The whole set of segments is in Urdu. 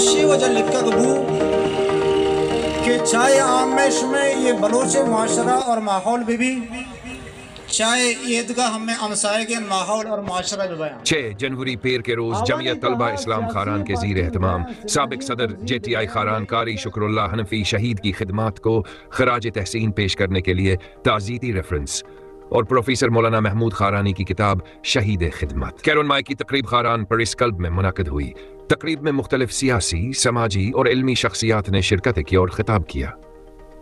اشی وجہ لکھا گبو کہ چاہے آمیش میں یہ بلوچ معاشرہ اور ماحول بھی چاہے عیدگاہ ہمیں امسائے کے ماحول اور معاشرہ بھی بیان 6 جنوری پیر کے روز جمعیت طلبہ اسلام خاران کے زیر اہتمام سابق صدر JTI خاران قاری شکر اللہ حنفی شہید کی خدمات کو خراج تحسین پیش کرنے کے لیے تعزیتی ریفرنس اور پروفیسر مولانا محمود خارانی کی کتاب شہید خدمت کیرون مائی کی تقریب خاران پر اس کلب میں منعقد ہوئی۔ تقریب میں مختلف سیاسی، سماجی اور علمی شخصیات نے شرکت کی اور خطاب کیا۔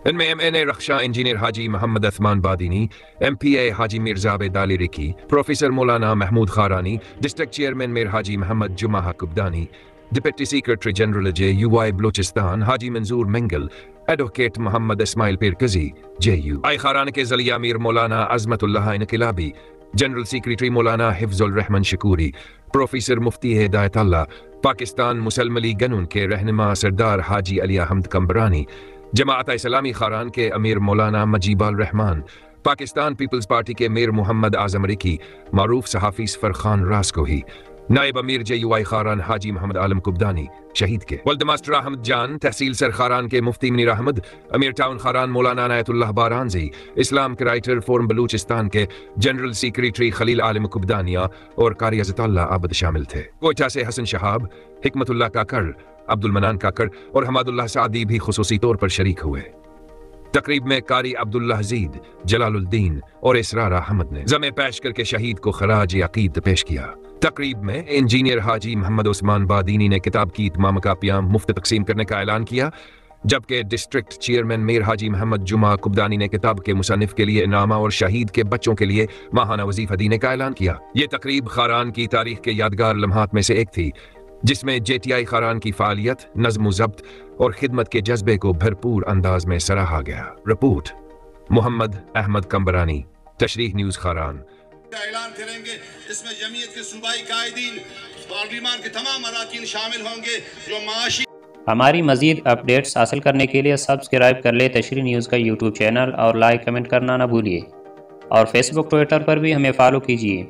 ان میں MNA رخشا انجینئر حاجی محمد عثمان بادینی، MPA حاجی مرزا عبید علی Raki, professor Maulana Mahmood Kharani, district chairman Mir Haji Muhammad Juma Kabdani, deputy secretary general JUI Balochistan Haji Manzoor Mengal, advocate Muhammad Ismail Pirkazi JU Kharan کے ضلع امیر مولانا عظمت اللہ انقلابی، جنرل سیکرٹری مولانا حفظ الرحمن شکوری، پروفیسر مفتی ہدایت اللہ، پاکستان مسلم لیگ گنون کے رہنما سردار حاجی علی احمد کمبرانی، جماعت اسلامی خاران کے امیر مولانا مجیب الرحمان، پاکستان پیپلز پارٹی کے میر محمد اعظم رکی، معروف صحافی سفر خان راسکوہی، نائب امیر JUI خاران حاجی محمد عالم کبدانی شہید کے ولد ماسٹر احمد جان، تحصیل سر خاران کے مفتی منیر احمد، امیر ٹاؤن خاران مولانا عنایت اللہ بارانزی، اسلام کے رائٹر فورم بلوچستان کے جنرل سیکریٹری خلیل عالم کبدانیہ اور قاری عزت اللہ عابد شامل تھے۔ کوئٹہ سے حسن شہاب، حکمت اللہ کاکڑ، عبد المنان کاکڑ اور حماد اللہ سعدی بھی خصوصی طور پر شریک ہوئے۔ تقریب میں قاری عبداللہ زید، جلال الدین اور اسرار احمد نے ضمیں پیش کر کے شہید کو خراج عقید پیش کیا۔ تقریب میں انجینئر حاجی محمد عثمان بادینی نے کتاب کی تمام کاپیاں مفت تقسیم کرنے کا اعلان کیا، جبکہ ڈسٹرکٹ چیئرمین میر حاجی محمد جمعہ کبدانی نے کتاب کے مصنف کے لیے انعامہ اور شہید کے بچوں کے لیے ماہانہ وظیفہ دینے کا اعلان کیا۔ یہ تقریب خاران کی تاریخ کے یادگار لمحات میں سے ایک تھی، جس میں JTI خاران کی فعالیت، نظم و ضبط اور خدمت کے جذبے کو بھرپور انداز میں سراہا گیا۔ رپورٹ محمد احمد کمبرانی، تشریح نیوز خاران۔ اعلان کریں گے، اس میں جمعیت کے صوبائی قائدین، پارلیمان کے تمام اراکین شامل ہوں گے جو معاشی۔ ہماری مزید اپڈیٹس حاصل کرنے کے لیے سبسکرائب کر لیں تشریح نیوز کا YouTube چینل اور لائک کمنٹ کرنا نہ بھولیے، اور فیس بک ٹویٹر پر بھی ہمیں فالو کیجیے۔